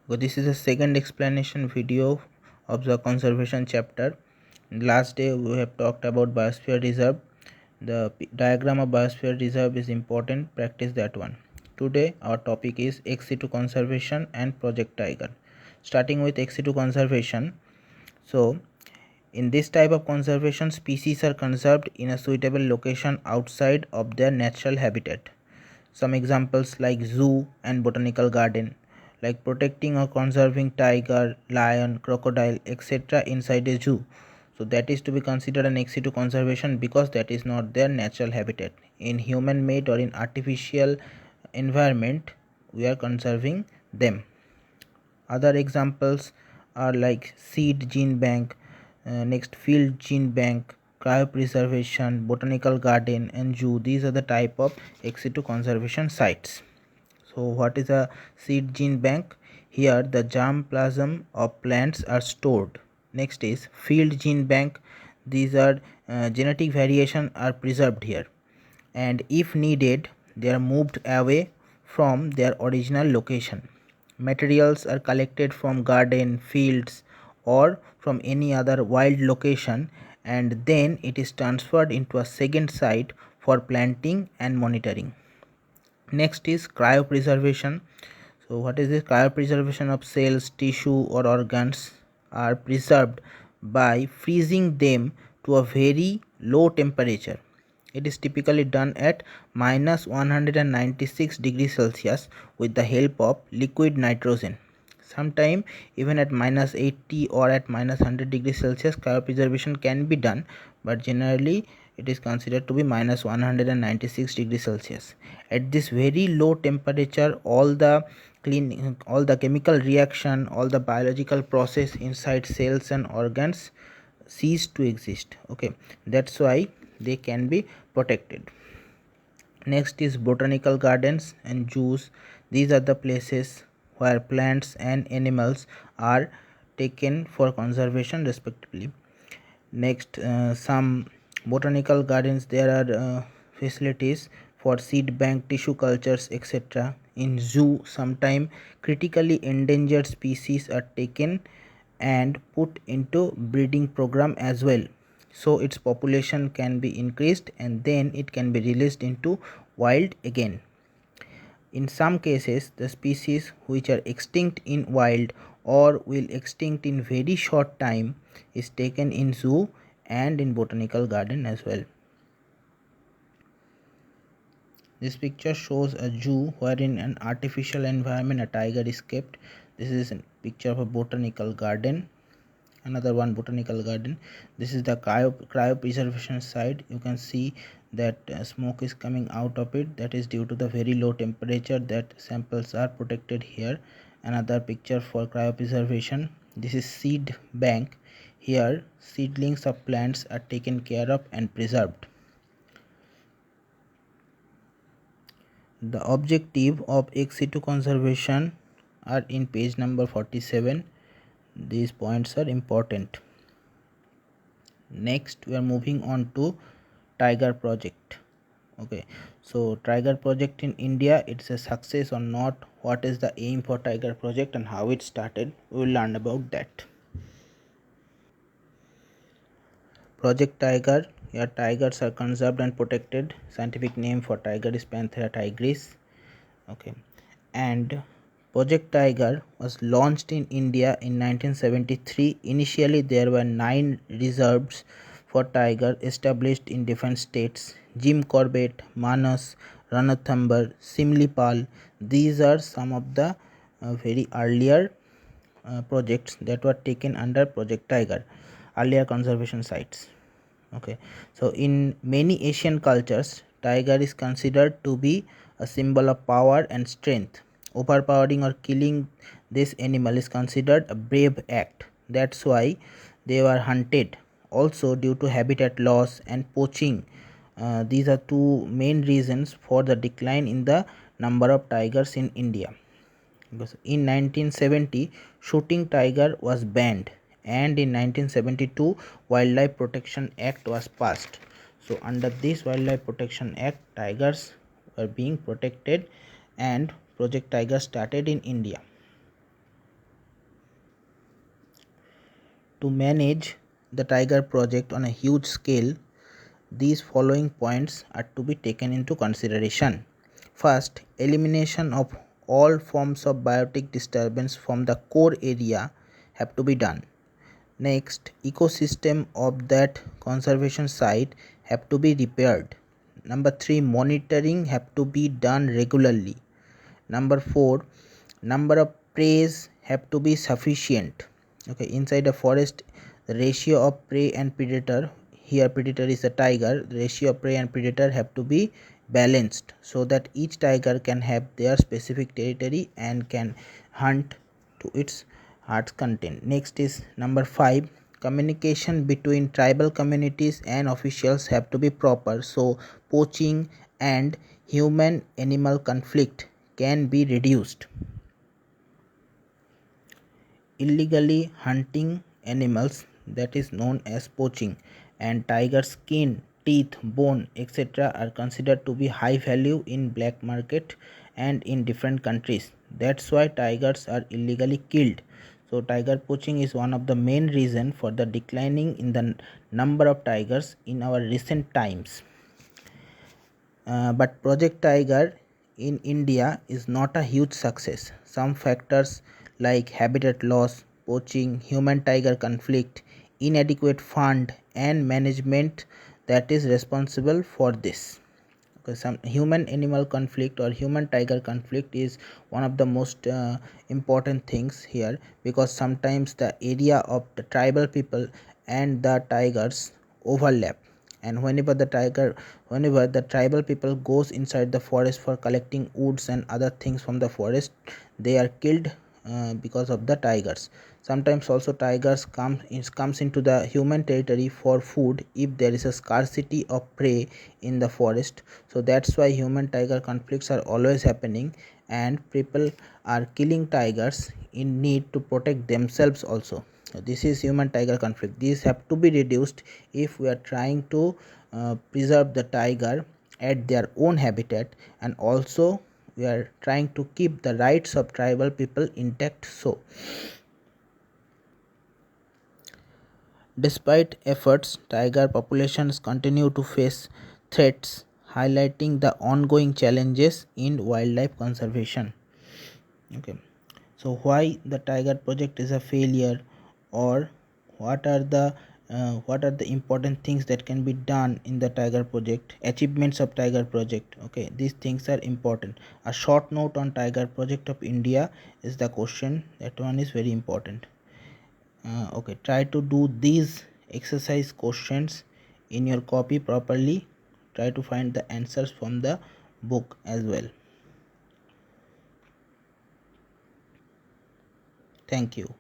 So this is the second explanation video of the conservation chapter. Last day we have talked about biosphere reserve. The diagram of biosphere reserve is important. Practice that one. Today our topic is ex-situ conservation and Project Tiger. Starting with ex-situ conservation. So in this type of conservation, species are conserved in a suitable location outside of their natural habitat. Some examples like zoo and botanical garden, like protecting or conserving tiger, lion, crocodile, etc. inside a zoo. So that is to be considered an ex situ conservation because that is not their natural habitat. In human made or in artificial environment, we are conserving them. Other examples are like seed gene bank, next field gene bank, cryopreservation, botanical garden and zoo. These are the type of ex situ conservation sites. So what is a seed gene bank? Here the germplasm of plants are stored. Next is field gene bank. These are genetic variation are preserved here, and if needed they are moved away from their original location. Materials are collected from garden, fields or from any other wild location, and then it is transferred into a second site for planting and monitoring. Next is cryopreservation. So what is this? Cryopreservation of cells, tissue or organs are preserved by freezing them to a very low temperature. It is typically done at minus 196 degrees Celsius with the help of liquid nitrogen. Sometime even at minus 80 or at minus 100 degrees Celsius cryopreservation can be done, but generally it is considered to be minus 196 degrees Celsius. At this very low temperature, all the chemical reaction, all the biological process inside cells and organs cease to exist. Okay, that's why they can be protected. Next is botanical gardens and zoos. These are the places where plants and animals are taken for conservation respectively. Next, some botanical gardens, there are facilities for seed bank, tissue cultures, etc. In zoo, sometime critically endangered species are taken and put into breeding program as well, so its population can be increased and then it can be released into wild again. In some cases, the species which are extinct in wild or will extinct in very short time is taken in zoo and in botanical garden as well. This picture shows a zoo where in an artificial environment a tiger is kept. This is a picture of a botanical garden. Another one, botanical garden. This is the cryopreservation site. You can see that smoke is coming out of it. That is due to the very low temperature that samples are protected here. Another picture for cryopreservation. This is seed bank. Here seedlings of plants are taken care of and preserved. The objective of ex situ conservation are in page number 47. These points are important. Next we are moving on to tiger project. Okay, so tiger project in India, it's a success or not, what is the aim for tiger project and how it started, we will learn about that. Project Tiger. Here tigers are conserved and protected. Scientific name for tiger is Panthera tigris. Okay, and Project Tiger was launched in India in 1973. Initially there were 9 reserves for tiger established in different states: Jim Corbett, Manas, Ranthambore, Simlipal. These are some of the very earlier projects that were taken under Project Tiger, earlier conservation sites. Okay, so in many Asian cultures, tiger is considered to be a symbol of power and strength. Overpowering or killing this animal is considered a brave act. That's why they were hunted. Also, due to habitat loss and poaching, these are two main reasons for the decline in the number of tigers in India. Because in 1970, shooting tiger was banned, and in 1972, Wildlife Protection Act was passed. So under this Wildlife Protection Act, tigers were being protected and Project Tiger started in India. To manage the tiger project on a huge scale, these following points are to be taken into consideration. First, elimination of all forms of biotic disturbance from the core area have to be done. Next, ecosystem of that conservation site have to be repaired. Number 3, monitoring have to be done regularly. Number 4, number of preys have to be sufficient. Okay, inside a forest, the ratio of prey and predator, here predator is a tiger, the ratio of prey and predator have to be balanced so that each tiger can have their specific territory and can hunt to its heart's content. Next is number 5, communication between tribal communities and officials have to be proper, so poaching and human animal conflict can be reduced. Illegally hunting animals, that is known as poaching, and tiger skin, teeth, bone, etc. are considered to be high value in black market and in different countries. That's why tigers are illegally killed. So tiger poaching is one of the main reason for the declining in the number of tigers in our recent times. But Project Tiger in India is not a huge success. Some factors like habitat loss, poaching, human tiger conflict, inadequate fund and management that is responsible for this. Because some human animal conflict or human tiger conflict is one of the most important things here, because sometimes the area of the tribal people and the tigers overlap, and whenever the tribal people goes inside the forest for collecting woods and other things from the forest, they are killed because of the tigers. Sometimes also tigers comes into the human territory for food if there is a scarcity of prey in the forest. So that's why human tiger conflicts are always happening, and people are killing tigers in need to protect themselves also. This is human tiger conflict. These have to be reduced if we are trying to preserve the tiger at their own habitat, and also we are trying to keep the rights of tribal people intact. So despite efforts, tiger populations continue to face threats, highlighting the ongoing challenges in wildlife conservation. Okay, so why the tiger project is a failure, or what are the important things that can be done in the tiger project, achievements of tiger project. Okay, these things are important. A short note on tiger project of India is the question, that one is very important. Okay, try to do these exercise questions in your copy properly. Try to find the answers from the book as well. Thank you.